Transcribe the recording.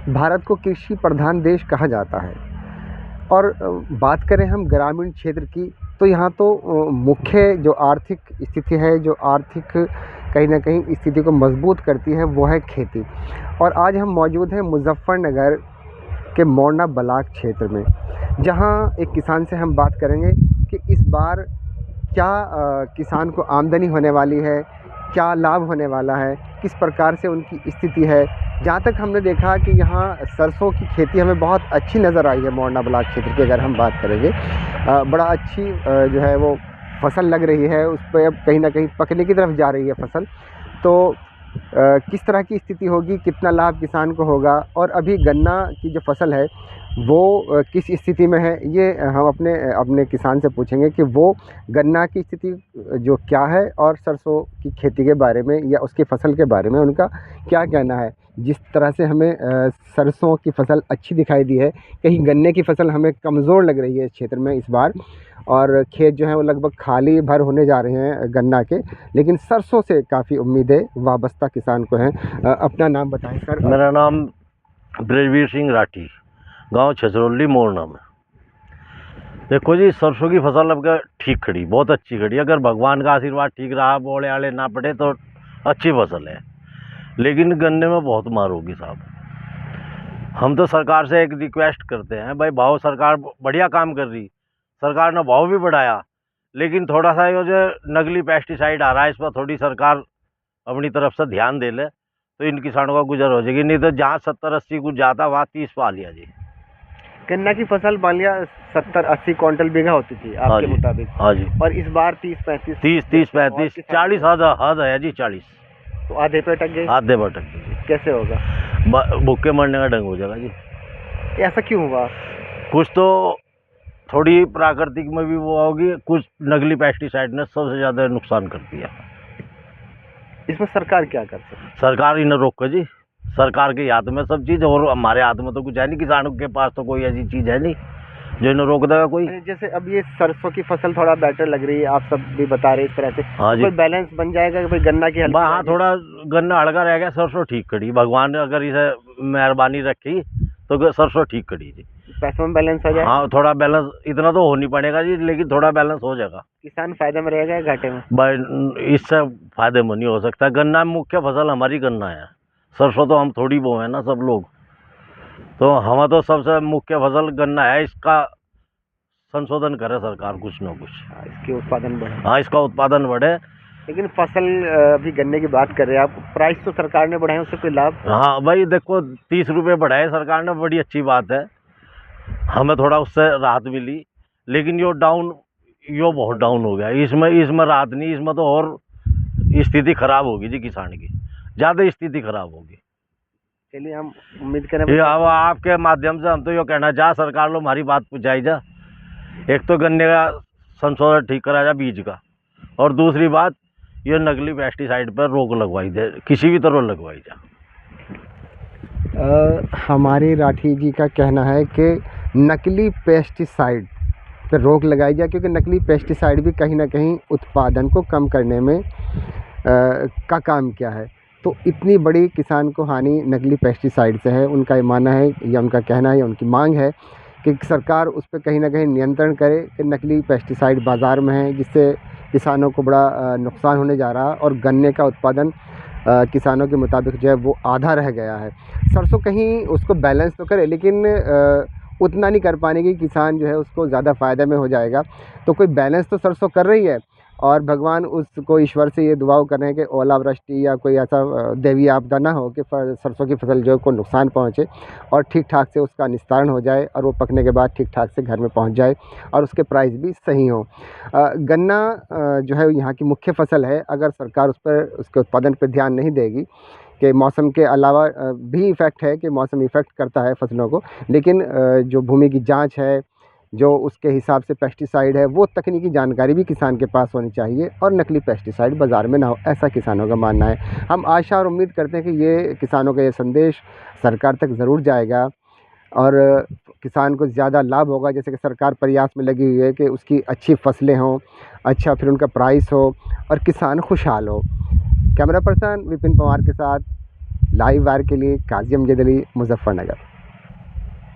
भारत को कृषि प्रधान देश कहा जाता है और बात करें हम ग्रामीण क्षेत्र की, तो यहाँ तो मुख्य जो आर्थिक स्थिति है, जो आर्थिक कहीं न कहीं स्थिति को मजबूत करती है, वो है खेती। और आज हम मौजूद हैं मुज़फ्फ़रनगर के मोरना ब्लॉक क्षेत्र में, जहाँ एक किसान से हम बात करेंगे कि इस बार क्या किसान को आमदनी होने वाली है, क्या लाभ होने वाला है, किस प्रकार से उनकी स्थिति है। जहाँ तक हमने देखा कि यहाँ सरसों की खेती हमें बहुत अच्छी नज़र आई है। मोरना ब्लॉक क्षेत्र की अगर हम बात करेंगे, बड़ा अच्छी जो है वो फसल लग रही है, उस पे अब कहीं न कहीं पकने की तरफ जा रही है फसल। तो किस तरह की स्थिति होगी, कितना लाभ किसान को होगा, और अभी गन्ना की जो फसल है वो किस स्थिति में है, ये हम अपने अपने किसान से पूछेंगे कि वो गन्ना की स्थिति जो क्या है, और सरसों की खेती के बारे में या उसकी फसल के बारे में उनका क्या कहना है। जिस तरह से हमें सरसों की फसल अच्छी दिखाई दी है, कहीं गन्ने की फसल हमें कमज़ोर लग रही है इस क्षेत्र में इस बार, और खेत जो है वो लगभग खाली भर होने जा रहे हैं गन्ना के, लेकिन सरसों से काफ़ी उम्मीदें वाबस्ता किसान को हैं। अपना नाम बताएं सर। मेरा नाम ब्रजवीर सिंह राठी, गांव छछरौली मोरना में। देखो जी, सरसों की फसल अब ठीक खड़ी, बहुत अच्छी खड़ी। अगर भगवान का आशीर्वाद ठीक रहा, बोले आले ना पड़े तो अच्छी फसल है। लेकिन गन्ने में बहुत मार होगी साहब। हम तो सरकार से एक रिक्वेस्ट करते हैं, भाई भाव सरकार बढ़िया काम कर रही, सरकार ने भाव भी बढ़ाया, लेकिन थोड़ा सा ये जो नकली पेस्टिसाइड आ रहा है, इस पर थोड़ी सरकार अपनी तरफ से ध्यान दे ले तो इन किसानों का गुजर हो जाएगी। नहीं तो जहाँ 70-80 कुछ जाता वहाँ 30 पा लिया जी। गन्ना की फसल मान लिया 70-80 क्विंटल बीघा होती थी आपके मुताबिक। हाँ जी। और इस बार 30-35 30-35 40 हद है जी। 40 तो आधे पे अटक गए। आधे पर अटक गई। कैसे होगा? भूखे मरने का ढंग हो जाएगा जी। ऐसा क्यों हुआ? कुछ तो थोड़ी प्राकृतिक में भी वो होगी, कुछ नकली पेस्टिसाइड ने सबसे ज़्यादा नुकसान कर दिया। इसमें सरकार क्या कर सकती है? सरकार इन्हें रोके जी। सरकार के हाथ में सब चीज़, और हमारे हाथ में तो कुछ है नहीं। किसानों के पास तो कोई ऐसी चीज़ है नहीं जो इन्हें रोक देगा कोई। जैसे अब ये सरसों की फसल थोड़ा बेटर लग रही है, आप सब भी बता रहे इस तरह से। हाँ जी। कोई बैलेंस बन जाएगा कि भाई गन्ना की हल्की हाँ, थोड़ा गन्ना हल्का रह गया, सरसों ठीक खड़ी। भगवान ने अगर इसे मेहरबानी रखी तो सरसों ठीक खड़ी जी। पैसों में बैलेंस हो जाए? हाँ, थोड़ा बैलेंस, इतना तो हो नहीं पड़ेगा जी, लेकिन थोड़ा बैलेंस हो जाएगा। किसान फायदे में रहेगा या घाटे में? भाई इससे फायदे में नहीं हो सकता। गन्ना मुख्य फसल हमारी गन्ना है, सरसों तो हम थोड़ी बो है ना सब लोग, तो हमें तो सबसे मुख्य फसल गन्ना है। इसका संशोधन करे सरकार कुछ ना कुछ, इसके उत्पादन बढ़े। हाँ, इसका उत्पादन बढ़े। लेकिन फसल अभी गन्ने की बात कर रहे हैं आप, प्राइस तो सरकार ने बढ़ाए, उससे कोई लाभ? हाँ भाई देखो, 30 रुपये बढ़ाए सरकार ने, बड़ी अच्छी बात है, हमें थोड़ा उससे राहत मिली। लेकिन यो बहुत डाउन हो गया। इसमें राहत नहीं, इसमें तो और स्थिति खराब होगी जी, किसान की ज़्यादा स्थिति खराब होगी। चलिए, हम उम्मीद करें। ये अब आपके माध्यम से हम तो यो कहना चाह, सरकार लो हमारी बात पहुँचाई जा। एक तो गन्ने का संशोधन ठीक करा जाए बीज का, और दूसरी बात ये नकली पेस्टिसाइड पर रोक लगवाई जाए, किसी भी तरह लगवाई जाए। हमारे राठी जी का कहना है कि नकली पेस्टिसाइड पर रोक लगाई जाए, क्योंकि नकली पेस्टिसाइड भी कहीं ना कहीं उत्पादन को कम करने में का काम किया है। तो इतनी बड़ी किसान को हानि नकली पेस्टिसाइड से है। उनका ये मानना है, या उनका कहना है, या उनकी मांग है कि सरकार उस पर कहीं ना कहीं नियंत्रण करे कि नकली पेस्टिसाइड बाज़ार में है, जिससे किसानों को बड़ा नुकसान होने जा रहा है, और गन्ने का उत्पादन किसानों के मुताबिक जो है वो आधा रह गया है। सरसों कहीं उसको बैलेंस तो करे, लेकिन उतना नहीं कर पाने की, किसान जो है उसको ज़्यादा फ़ायदे में हो जाएगा। तो कोई बैलेंस तो सरसों कर रही है, और भगवान उसको ईश्वर से ये दुआ कर रहे हैं कि ओलावृष्टि या कोई ऐसा दैवीय आपदा ना हो कि सरसों की फसल जो है को नुकसान पहुँचे, और ठीक ठाक से उसका निस्तारण हो जाए, और वो पकने के बाद ठीक ठाक से घर में पहुँच जाए, और उसके प्राइस भी सही हो। गन्ना जो है यहाँ की मुख्य फसल है। अगर सरकार उस पर, उसके उत्पादन पर ध्यान नहीं देगी, कि मौसम के अलावा भी इफ़ेक्ट है कि मौसम इफ़ेक्ट करता है फसलों को, लेकिन जो भूमि की जांच है, जो उसके हिसाब से पेस्टिसाइड है, वो तकनीकी जानकारी भी किसान के पास होनी चाहिए, और नकली पेस्टिसाइड बाज़ार में ना हो, ऐसा किसानों का मानना है। हम आशा और उम्मीद करते हैं कि ये किसानों का ये संदेश सरकार तक ज़रूर जाएगा, और किसान को ज़्यादा लाभ होगा। जैसे कि सरकार प्रयास में लगी हुई है कि उसकी अच्छी फसलें हों, अच्छा फिर उनका प्राइस हो, और किसान खुशहाल हो। कैमरा पर्सन विपिन पवार के साथ लाइव वायर के लिए काजिम जदली, मुजफ्फरनगर।